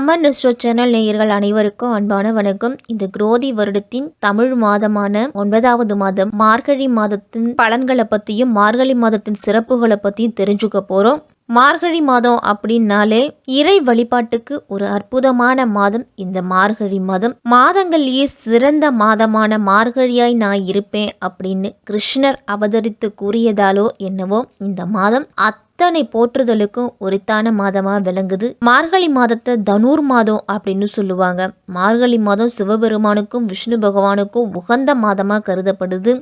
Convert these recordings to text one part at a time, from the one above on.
அம்மன் resto channel நேயர்கள் அனைவருக்கும் அன்பான வணக்கம். இந்த குரோதி வருடத்தின் தமிழ் மாதமான 9வது மாதம் மார்கழி மாதத்தின் பலன்களை பற்றியும் மார்கழி மாதத்தின் சிறப்புகளை பற்றியும் தெரிஞ்சுக்க போகிறோம். மார்கழி மாதம் அப்படின்னாலே இறை வழிபாட்டுக்கு ஒரு அற்புதமான மாதம் இந்த மார்கழி மாதம். மாதங்கள்லேயே சிறந்த மாதமான மார்கழியாய் நான் இருப்பேன் அப்படின்னு கிருஷ்ணர் அவதரித்து கூறியதாலோ என்னவோ இந்த மாதம் அத்தனை போற்றுதலுக்கும் உரித்தான மாதமா விளங்குது. மார்கழி மாதத்தை தனுர் மாதம் அப்படின்னு சொல்லுவாங்க. மார்கழி மாதம் சிவபெருமானுக்கும் விஷ்ணு பகவானுக்கும் உகந்த மாதமா கருதப்படுது.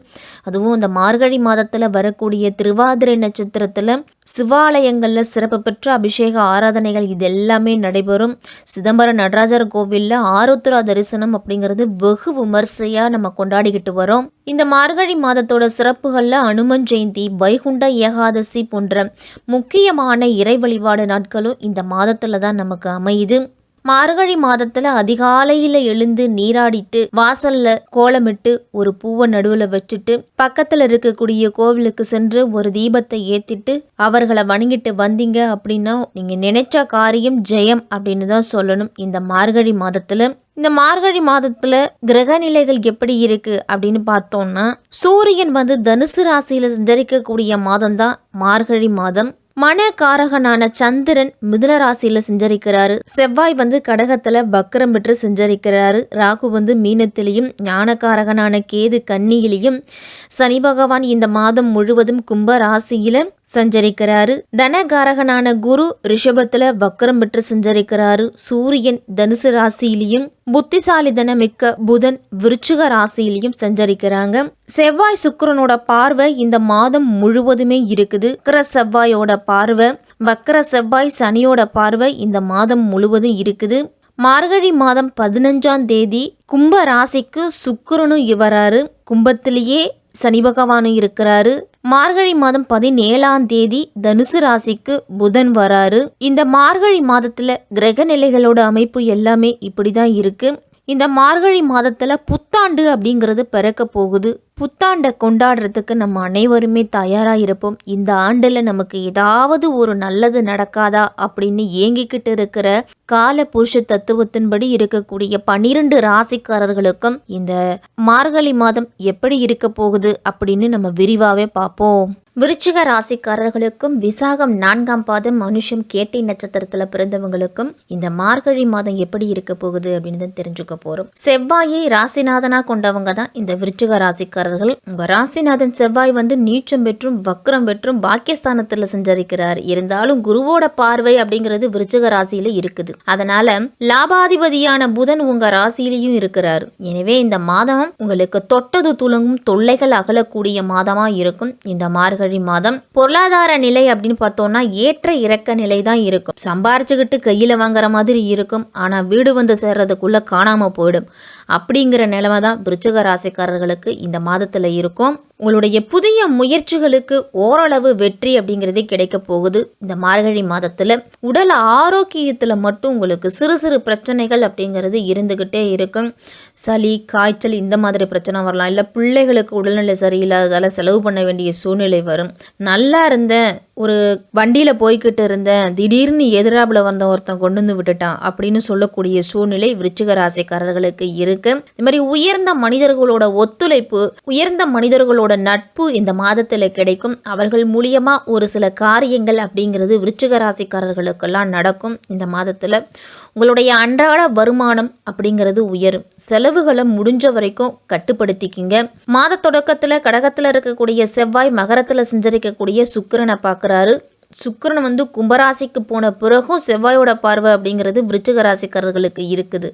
அதுவும் இந்த மார்கழி மாதத்துல வரக்கூடிய திருவாதிரை நட்சத்திரத்துல சிவாலயங்கள்ல சிறப்பு பெற்ற அபிஷேக ஆராதனைகள் இது எல்லாமே நடைபெறும். சிதம்பரம் நடராஜர் கோவில்ல ஆருத்ரா தரிசனம் அப்படிங்கிறது வெகு விமர்சையா நம்ம கொண்டாடிக்கிட்டு வரோம். இந்த மார்கழி மாதத்தோட சிறப்புகள்ல அனுமன் ஜெயந்தி, வைகுண்ட ஏகாதசி போன்ற முக்கியமான இறை வழிபாடு நாட்களும் இந்த மாதத்துல தான் நமக்கு அமையுது. மார்கழி மாதத்துல அதிகாலையில எழுந்து நீராடிட்டு வாசல்ல கோலமிட்டு ஒரு பூவை நடுவுல வச்சுட்டு பக்கத்துல இருக்கக்கூடிய கோவிலுக்கு சென்று ஒரு தீபத்தை ஏத்திட்டு அவர்களை வணங்கிட்டு வந்தீங்க அப்படின்னா நீங்க நினைச்ச காரியம் ஜெயம் அப்படின்னு தான் சொல்லணும். இந்த மார்கழி மாதத்துல கிரக நிலைகள் எப்படி இருக்கு அப்படின்னு பார்த்தோம்னா, சூரியன் தனுசு ராசியில சஞ்சரிக்கக்கூடிய மாதம் தான் மார்கழி மாதம். மனக்காரகனான சந்திரன் மிதுன ராசியில செஞ்சரிக்கிறாரு. செவ்வாய் கடகத்துல வக்ரம் பெற்று செஞ்சரிக்கிறாரு. ராகு மீனத்திலையும், ஞானக்காரகனான கேது கன்னியிலையும், சனி பகவான் இந்த மாதம் முழுவதும் கும்ப ராசியில சஞ்சரிக்கிறாரு. தனகாரகனான குரு ரிஷபத்துல வக்ரம் பெற்று சஞ்சரிக்கிறாரு. சூரியன் தனுசு ராசியிலையும், புத்திசாலிதன மிக்க புதன் விருச்சிக ராசியிலையும் சஞ்சரிக்கிறாங்க. செவ்வாய் சுக்கிரனோட பார்வை இந்த மாதம் முழுவதுமே இருக்குது. செவ்வாயோட பார்வை, வக்ர செவ்வாய் சனியோட பார்வை இந்த மாதம் முழுவதும் இருக்குது. மார்கழி மாதம் 15ஆம் தேதி கும்ப ராசிக்கு சுக்கிரனும் வராரு. கும்பத்திலேயே சனி பகவானும் இருக்கிறாரு. மார்கழி மாதம் 17ஆம் தேதி தனுசு ராசிக்கு புதன் வராரு. இந்த மார்கழி மாதத்துல கிரக நிலைகளோட அமைப்பு எல்லாமே இப்படிதான் இருக்கு. இந்த மார்கழி மாதத்துல புத்தாண்டு அப்படிங்கிறது பிறக்க போகுது. புத்தாண்டை கொண்டாடுறதுக்கு நம்ம அனைவருமே தயாரா இருப்போம். இந்த ஆண்டுல நமக்கு ஏதாவது ஒரு நல்லது நடக்காதா அப்படின்னு ஏங்கிக்கிட்டு இருக்கிற கால புருஷ தத்துவத்தின்படி இருக்கக்கூடிய 12 ராசிக்காரர்களுக்கும் இந்த மார்கழி மாதம் எப்படி இருக்க போகுது அப்படின்னு நம்ம விரிவாவே பார்ப்போம். விருச்சிக ராசிக்காரர்களுக்கும் விசாகம் 4ஆம் பாதம் மனுஷம் கேட்டை நட்சத்திரத்துல பிறந்தவங்களுக்கும் இந்த மார்கழி மாதம் எப்படி இருக்க போகுது அப்படின்னு தான் தெரிஞ்சுக்க போறோம். செவ்வாயை ராசிநாதனா கொண்டவங்க தான் இந்த விருச்சிக ராசிக்காரர்கள். உங்க ராசிநாதன் செவ்வாய் நீச்சம் பெற்றும் வக்ரம் பெற்றும் பாக்கியஸ்தானத்துல சஞ்சரிக்கிறார். இருந்தாலும் குருவோட பார்வை அப்படிங்கிறது விருச்சிக ராசியில இருக்குது. அதனால லாபாதிபதியான புதன் உங்க ராசியிலையும் இருக்கிறார். எனவே இந்த மாதம் உங்களுக்கு தொட்டது துலங்கும் தொல்லைகள் அகலக்கூடிய மாதமா இருக்கும். இந்த மார்கழி மாதம் பொருளாதார நிலை அப்படின்னு பார்த்தோம்னா ஏற்ற இறக்க நிலை தான் இருக்கும். சம்பாரிச்சுக்கிட்டு கையில வாங்குற மாதிரி இருக்கும். ஆனா வீடு சேர்றதுக்குள்ள காணாம போயிடும். அப்படிங்கிற நிலைமை தான் விருச்சிக ராசிக்காரர்களுக்கு இந்த மாதத்துல இருக்கும். உங்களுடைய புதிய முயற்சிகளுக்கு ஓரளவு வெற்றி அப்படிங்கிறதே கிடைக்க போகுது. இந்த மார்கழி மாதத்துல உடல் ஆரோக்கியத்துல மட்டும் உங்களுக்கு சிறு சிறு பிரச்சனைகள் அப்படிங்கிறது இருந்துகிட்டே இருக்கும். சளி, காய்ச்சல் இந்த மாதிரி பிரச்சனை வரலாம். இல்லை பிள்ளைகளுக்கு உடல்நிலை சரியில்லாததால செலவு பண்ண வேண்டிய சூழ்நிலை வரும். நல்லா இருந்தேன், ஒரு வண்டியில போய்கிட்டு இருந்தேன், திடீர்னு எதிராப்புல வந்த ஒருத்தன் கொண்டு வந்து விட்டுட்டான் அப்படின்னு சொல்லக்கூடிய சூழ்நிலை விருச்சிக ராசிக்காரர்களுக்கு இருக்கு. இந்த மாதிரி உயர்ந்த மனிதர்களோட ஒத்துழைப்பு, உயர்ந்த மனிதர்களோட நட்பு இந்த மாதத்துல கிடைக்கும். அவர்கள் மூலியமா ஒரு சில காரியங்கள் அப்படிங்கிறது விருச்சிக ராசிக்காரர்களுக்கெல்லாம் நடக்கும். இந்த மாதத்துல உங்களுடைய அன்றாட வருமானம் அப்படிங்கிறது உயரும். செலவுகளை முடிஞ்ச வரைக்கும் கட்டுப்படுத்திக்கிங்க. மாத தொடக்கத்துல கடகத்துல இருக்கக்கூடிய செவ்வாய் மகரத்துல சஞ்சரிக்கக்கூடிய சுக்கிரனை பார்க்குறாரு. சுக்கிரன் கும்பராசிக்கு போன பிறகும் செவ்வாயோட பார்வை அப்படிங்கிறது விருச்சிக ராசிக்காரர்களுக்கு இருக்குது.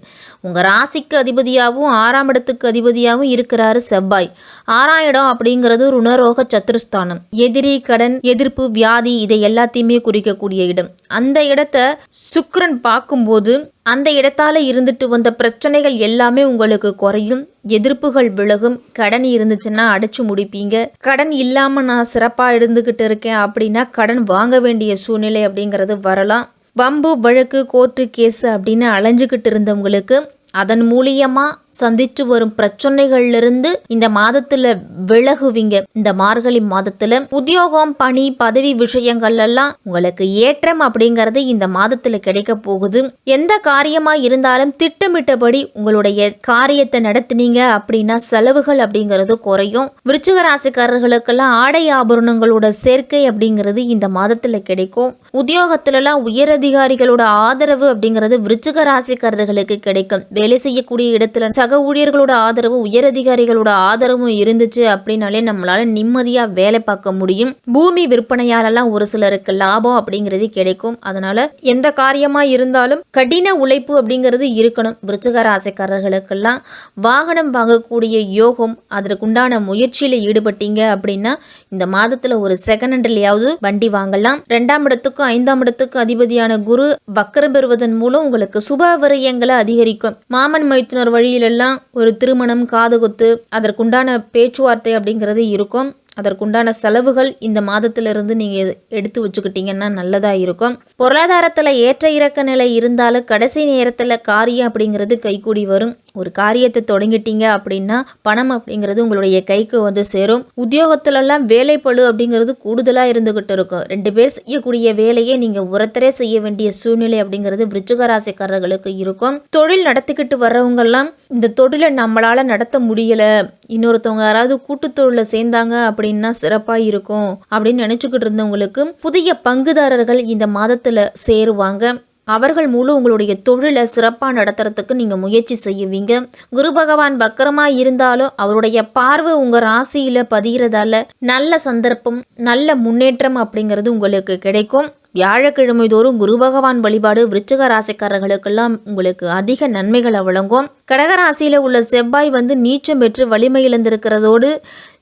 உங்க ராசிக்கு அதிபதியாகவும் 6ஆம் இடத்துக்கு அதிபதியாகவும் இருக்கிறாரு செவ்வாய். 6ஆம் இடம் அப்படிங்கிறது ருணரோக சத்துருஸ்தானம். எதிரி, கடன், எதிர்ப்பு, வியாதி இதை எல்லாத்தையுமே குறிக்கக்கூடிய இடம். அந்த இடத்த சுக்கிரன் பார்க்கும்போது அந்த இடத்தால இருந்துட்டு வந்த பிரச்சனைகள் எல்லாமே உங்களுக்கு குறையும். எதிர்ப்புகள் விலகும். கடன் இருந்துச்சுன்னா அடைச்சு முடிப்பீங்க. கடன் இல்லாம நான் சிறப்பா இருந்துகிட்டு இருக்கேன் அப்படின்னா கடன் வாங்க வேண்டிய சூழ்நிலை அப்படிங்கிறது வரலாம். வம்பு, வழக்கு, கோர்ட்டு கேஸ் அப்படின்னு அலைஞ்சுக்கிட்டு இருந்தவங்களுக்கு அதன் மூலியமா சந்திச்சு வரும் பிரச்சனைகள்ல இந்த மாதத்துல விலகுவீங்க. இந்த மார்கழி மாதத்துல உத்தியோகம், பணி, பதவி விஷயங்கள் எல்லாம் உங்களுக்கு ஏற்றம் அப்படிங்கறது இந்த மாதத்துல கிடைக்க போகுது. எந்த காரியமா இருந்தாலும் திட்டமிட்டபடி உங்களுடைய காரியத்தை நடத்தினீங்க அப்படின்னா செலவுகள் அப்படிங்கிறது குறையும். விருச்சிக ராசிக்காரர்களுக்கெல்லாம் ஆடை ஆபரணங்களோட சேர்க்கை அப்படிங்கிறது இந்த மாதத்துல கிடைக்கும். உத்தியோகத்துல எல்லாம் உயரதிகாரிகளோட ஆதரவு அப்படிங்கிறது விருச்சிக ராசிக்காரர்களுக்கு கிடைக்கும். வேலை செய்யக்கூடிய இடத்துல சக ஊழியர்களோட ஆதரவு, உயரதிகாரிகளோட ஆதரவும் இருந்துச்சு அப்படின்னாலே நம்மளால நிம்மதியா வேலை பார்க்க முடியும். பூமி விற்பனையாலெல்லாம் ஒரு சிலருக்கு லாபம் அப்படிங்கிறது கிடைக்கும். அதனால எந்த காரியமா இருந்தாலும் கடின உழைப்பு அப்படிங்கிறது இருக்கணும். விருச்சிக ராசிக்காரர்களுக்கெல்லாம் வாகனம் வாங்கக்கூடிய யோகம், அதற்குண்டான முயற்சியில ஈடுபட்டீங்க அப்படின்னா இந்த மாதத்துல ஒரு செகண்ட் ஹேண்ட்லயாவது வண்டி வாங்கலாம். 2ஆம் இடத்துக்கும் 5ஆம் இடத்துக்கும் அதிபதியான குரு வக்கரம் பெறுவதன் மூலம் உங்களுக்கு சுப விரயங்களை அதிகரிக்கும். மாமன் மைத்துனர் வழியிலெல்லாம் ஒரு திருமணம், காதுகுத்து, அதற்குண்டான பேச்சுவார்த்தை அப்படிங்கிறது இருக்கும். அதற்குண்டான செலவுகள் இந்த மாதத்திலிருந்து நீங்கள் எடுத்து வச்சுக்கிட்டீங்கன்னா நல்லதாக இருக்கும். பொருளாதாரத்தில் ஏற்ற இறக்க நிலை இருந்தாலும் கடைசி நேரத்தில் காரியம் அப்படிங்கிறது கைகூடி வரும். ஒரு காரியத்தை தொடங்கிட்டீங்க அப்படின்னா பணம் அப்படிங்கிறது உங்களுடைய கைக்கு வந்து சேரும். உத்தியோகத்திலெல்லாம் வேலைப்பளு அப்படிங்கிறது கூடுதலாக இருந்துகிட்டு இருக்கும். 2 பேர் செய்யக்கூடிய வேலையை நீங்கள் ஒருத்தரே செய்ய வேண்டிய சூழ்நிலை அப்படிங்கிறது விருச்சிக ராசிக்காரர்களுக்கு இருக்கும். தொழில் நடத்திக்கிட்டு வர்றவங்கெல்லாம் இந்த தொழிலை நம்மளால நடத்த முடியல, இன்னொருத்தவங்க யாராவது கூட்டு தொழில சேர்ந்தாங்க அப்படின்னா சிறப்பா இருக்கும் அப்படின்னு நினைச்சுக்கிட்டு இருந்தவங்களுக்கு புதிய பங்குதாரர்கள் இந்த மாதத்துல சேருவாங்க. அவர்கள் மூலம் உங்களுடைய தொழிலை சிறப்பாக நடத்துறதுக்கு நீங்கள் முயற்சி செய்வீங்க. குரு பகவான் வக்கரமா இருந்தாலும் அவருடைய பார்வை உங்கள் ராசியில் பதிகிறதால நல்ல சந்தர்ப்பம், நல்ல முன்னேற்றம் அப்படிங்கிறது உங்களுக்கு கிடைக்கும். வியாழக்கிழமை தோறும் குரு பகவான் வழிபாடு விருச்சிக ராசிக்காரர்களுக்கெல்லாம் உங்களுக்கு அதிக நன்மைகளை வழங்கும். கடகராசியில் உள்ள செவ்வாய் வந்து நீச்சம் பெற்று வலிமை இழந்திருக்கிறதோடு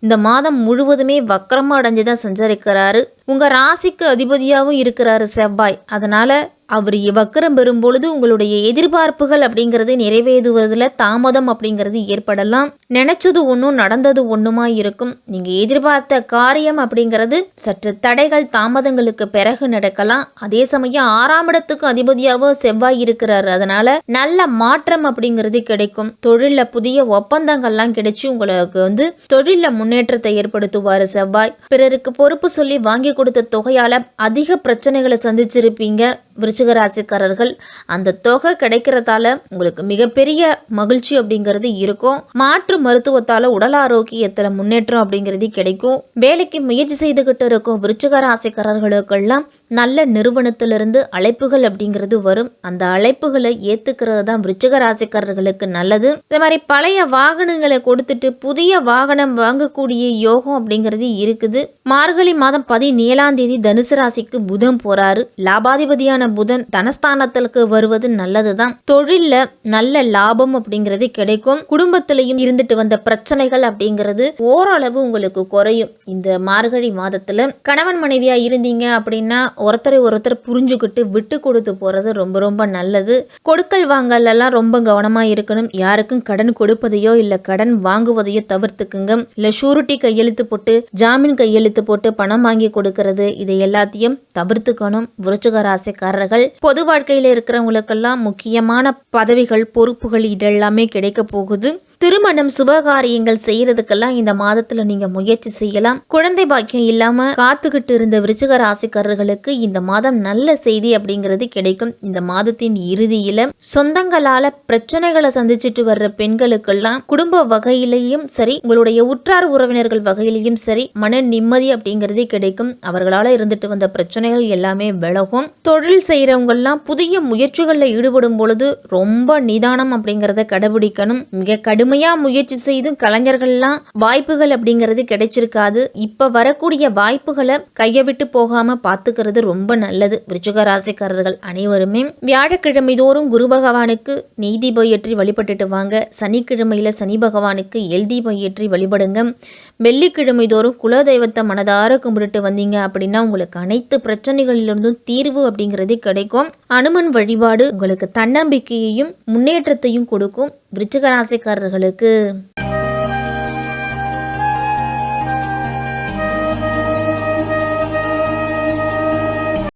இந்த மாதம் முழுவதுமே வக்கரமா அடைஞ்சுதான் சஞ்சரிக்கிறாரு. உங்க ராசிக்கு அதிபதியாகவும் இருக்கிறாரு செவ்வாய். அதனால அவர் வக்கரம் பெறும் பொழுது உங்களுடைய எதிர்பார்ப்புகள் அப்படிங்கிறது நிறைவேறுவதில் தாமதம் அப்படிங்கிறது ஏற்படலாம். நினைச்சது ஒன்றும் நடந்தது ஒன்றுமா இருக்கும். நீங்க எதிர்பார்த்த காரியம் அப்படிங்கிறது சற்று தடைகள், தாமதங்களுக்கு பிறகு நடக்கலாம். அதே சமயம் 6ஆம் இடத்துக்கு அதிபதியாகவும் செவ்வாய் இருக்கிறாரு. அதனால நல்ல மாற்றம் அப்படிங்கிறது கிடைக்கும். தொழில புதிய ஒப்பந்தங்கள்லாம் கிடைச்சி உங்களுக்கு வந்து தொழில முன்னேற்றத்தை ஏற்படுத்துவாரு செவ்வாய். பிறருக்கு பொறுப்பு சொல்லி வாங்கி கொடுத்த தொகையால அதிக பிரச்சனைகளை சந்திச்சிருப்பீங்க விருச்சிக ராசிக்காரர்கள். அந்த தொகை கிடைக்கிறதால உங்களுக்கு மிகப்பெரிய மகிழ்ச்சி அப்படிங்கிறது இருக்கும். மாற்று மருத்துவத்தால உடல் ஆரோக்கியத்துல முன்னேற்றம் அப்படிங்கிறது கிடைக்கும். வேலைக்கு முயற்சி செய்துகிட்டு இருக்கும் விருச்சிக ராசிக்காரர்களுக்கெல்லாம் நல்ல நிறுவனத்திலிருந்து அழைப்புகள் அப்படிங்கிறது வரும். அந்த அழைப்புகளை ஏத்துக்கிறது தான் விருச்சிக ராசிக்காரர்களுக்கு நல்லது. இந்த மாதிரி பழைய வாகனங்களை கொடுத்துட்டு புதிய வாகனம் வாங்கக்கூடிய யோகம் அப்படிங்கிறது இருக்குது. மார்கழி மாதம் 17ஆம் தேதி தனுசு ராசிக்கு புதன் போறாரு. லாபாதிபதியான புதன் தனஸ்தானத்திற்கு வருவது நல்லதுதான். தொழில்ல நல்ல லாபம் அப்படிங்கிறது கிடைக்கும். குடும்பத்திலையும் இருந்துட்டு வந்த பிரச்சனைகள் அப்படிங்கிறது ஓரளவு உங்களுக்கு குறையும். இந்த மார்கழி மாதத்துல கணவன் மனைவியா இருந்தீங்க அப்படின்னா ஒருத்தரை ஒருத்தர் புரிஞ்சுக்கிட்டு விட்டு கொடுத்து போறது ரொம்ப ரொம்ப நல்லது. கொடுக்கல் வாங்கல் எல்லாம் ரொம்ப கவனமா இருக்கணும். யாருக்கும் கடன் கொடுப்பதையோ இல்ல கடன் வாங்குவதையோ தவிர்த்துக்குங்க. இல்ல ஷூரிட்டி கையெழுத்து போட்டு, ஜாமீன் கையெழுத்து போட்டு பணம் வாங்கி கொடுக்கறது, இதை எல்லாத்தையும் தவிர்த்துக்கணும். விருச்சிக ராசிக்காரர்கள் பொது வாழ்க்கையில இருக்கிறவங்களுக்கெல்லாம் முக்கியமான பதவிகள், பொறுப்புகள் இதெல்லாமே கிடைக்க போகுது. திருமணம், சுபகாரியங்கள் செய்யறதுக்கெல்லாம் இந்த மாதத்துல நீங்க முயற்சி செய்யலாம். குழந்தை பாக்கியம் இல்லாம காத்துக்கிட்டு இருந்த விருச்சிக ராசிக்காரர்களுக்கு இந்த மாதம் நல்ல செய்தி அப்படிங்கிறது கிடைக்கும். இந்த மாதத்தின் இறுதியில சொந்தங்களால பிரச்சனைகளை சந்திச்சுட்டு வர்ற பெண்களுக்கெல்லாம் குடும்ப வகையிலையும் சரி, உங்களுடைய உற்றார் உறவினர்கள் வகையிலையும் சரி மன நிம்மதி அப்படிங்கிறது கிடைக்கும். அவர்களால இருந்துட்டு வந்த பிரச்சனைகள் எல்லாமே விலகும். தொழில் செய்யறவங்க எல்லாம் புதிய முயற்சிகள்ல ஈடுபடும் பொழுது ரொம்ப நிதானம் அப்படிங்கறத கடைபிடிக்கணும். மிக கடுமை முயற்சி செய்தும் கலைஞர்கள்லாம் வாய்ப்புகள் அப்படிங்கிறது கிடைச்சிருக்காது. இப்ப வரக்கூடிய வாய்ப்புகளை கைய விட்டு போகாம பாத்துக்கிறது ரொம்ப நல்லது. விருச்சிக ராசிக்காரர்கள் அனைவருமே வியாழக்கிழமை தோறும் குரு பகவானுக்கு நெய் தீபம் ஏற்றி வழிபட்டுட்டு வாங்க. சனிக்கிழமையில சனி பகவானுக்கு எல் தீபம் ஏற்றி வழிபடுங்க. வெள்ளிக்கிழமை தோறும் குல தெய்வத்தை மனதார கும்பிட்டு வந்தீங்க அப்படின்னா உங்களுக்கு அனைத்து பிரச்சனைகளிலிருந்தும் தீர்வு அப்படிங்கிறது கிடைக்கும். அனுமன் வழிபாடு உங்களுக்கு தன்னம்பிக்கையையும் முன்னேற்றத்தையும் கொடுக்கும். விருச்சிக ராசிக்காரர்களுக்கு